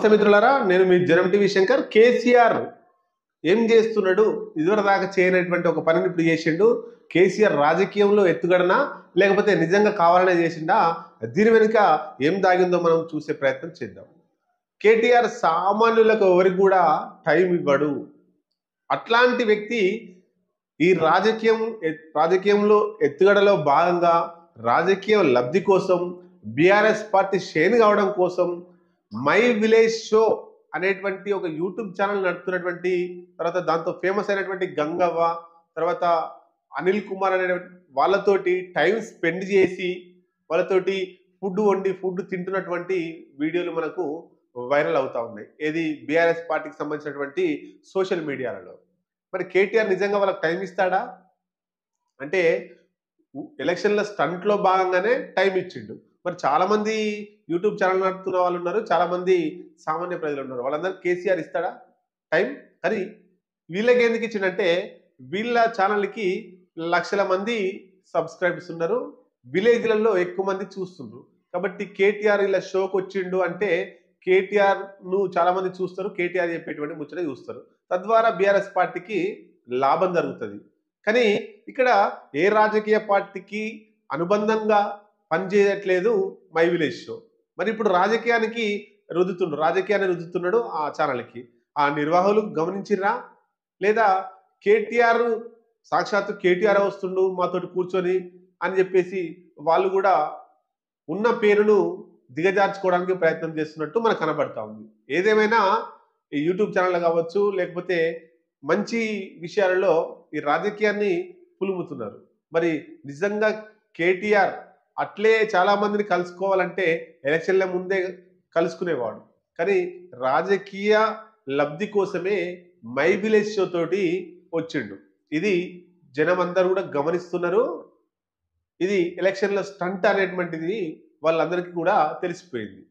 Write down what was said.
నమస్తే మిత్రులారా, నేను మీ జనం టీవీ శంకర్. కేసీఆర్ ఏం చేస్తున్నాడు? ఇదివరదాకా చేయనటువంటి ఒక పనిని ఇప్పుడు చేసిండు. కేసీఆర్ రాజకీయంలో ఎత్తుగడనా లేకపోతే నిజంగా కావాలనే చేసిండా? దీని వెనుక ఏం దాగిందో మనం చూసే ప్రయత్నం చేద్దాం. కేటీఆర్ సామాన్యులకు ఎవరికి కూడా టైం ఇవ్వడు. అట్లాంటి వ్యక్తి ఈ రాజకీయంలో ఎత్తుగడలో భాగంగా రాజకీయ లబ్ధి కోసం బీఆర్ఎస్ పార్టీ షేన్ కావడం కోసం మై విలేజ్ షో అనేటువంటి ఒక యూట్యూబ్ ఛానల్ నడుపుతున్నటువంటి, తర్వాత దాంతో ఫేమస్ అయినటువంటి గంగవ్వ, తర్వాత అనిల్ కుమార్ అనే వాళ్ళతోటి టైం స్పెండ్ చేసి వాళ్ళతోటి ఫుడ్ వండి ఫుడ్ తింటున్నటువంటి వీడియోలు మనకు వైరల్ అవుతా ఉన్నాయి. ఏది బీఆర్ఎస్ పార్టీకి సంబంధించినటువంటి సోషల్ మీడియాలలో. మరి కేటీఆర్ నిజంగా వాళ్ళకి టైం ఇస్తాడా? అంటే ఎలక్షన్ల స్టంట్లో భాగంగానే టైం ఇచ్చిండు. మరి చాలా మంది యూట్యూబ్ ఛానల్ నడుపుతున్న వాళ్ళు ఉన్నారు, చాలా మంది సామాన్య ప్రజలు ఉన్నారు. వాళ్ళందరూ కేసీఆర్ ఇస్తాడా టైం? కానీ వీళ్ళకి ఎందుకు ఇచ్చిండంటే, వీళ్ళ ఛానల్కి లక్షల మంది సబ్స్క్రైబర్స్ ఉన్నారు, విలేజ్లలో ఎక్కువ మంది చూస్తున్నారు. కాబట్టి కేటీఆర్ ఇలా షోకి వచ్చిండు అంటే కేటీఆర్ ను చాలా మంది చూస్తారు, కేటీఆర్ చెప్పేటువంటి ముచ్చట చూస్తారు. తద్వారా బీఆర్ఎస్ పార్టీకి లాభం జరుగుతుంది. కానీ ఇక్కడ ఏ రాజకీయ పార్టీకి అనుబంధంగా పనిచేయట్లేదు మై విలేజ్ షో. మరి ఇప్పుడు రాజకీయాన్ని రుద్దుతున్నాడు ఆ ఛానల్కి. ఆ నిర్వాహకులు గమనించిరా లేదా? కేటీఆర్ సాక్షాత్తు కేటీఆర్ వస్తుండు మాతోటి కూర్చొని అని చెప్పేసి వాళ్ళు కూడా ఉన్న పేరును దిగజార్చుకోవడానికి ప్రయత్నం చేస్తున్నట్టు మనకు కనబడతా ఉంది. ఏదేమైనా ఈ యూట్యూబ్ ఛానల్ కావచ్చు, లేకపోతే మంచి విషయాలలో ఈ రాజకీయాన్ని పులుముతున్నారు. మరి నిజంగా కేటీఆర్ అట్లే చాలా మందిని కలుసుకోవాలంటే ఎలక్షన్ల ముందే కలుసుకునేవాడు. కానీ రాజకీయ లబ్ధి కోసమే మై విలేజ్ షో తోటి వచ్చిండు. ఇది జనం అందరూ కూడా గమనిస్తున్నారు. ఇది ఎలక్షన్ల స్టంట్ అనేటువంటిది వాళ్ళందరికీ కూడా తెలిసిపోయింది.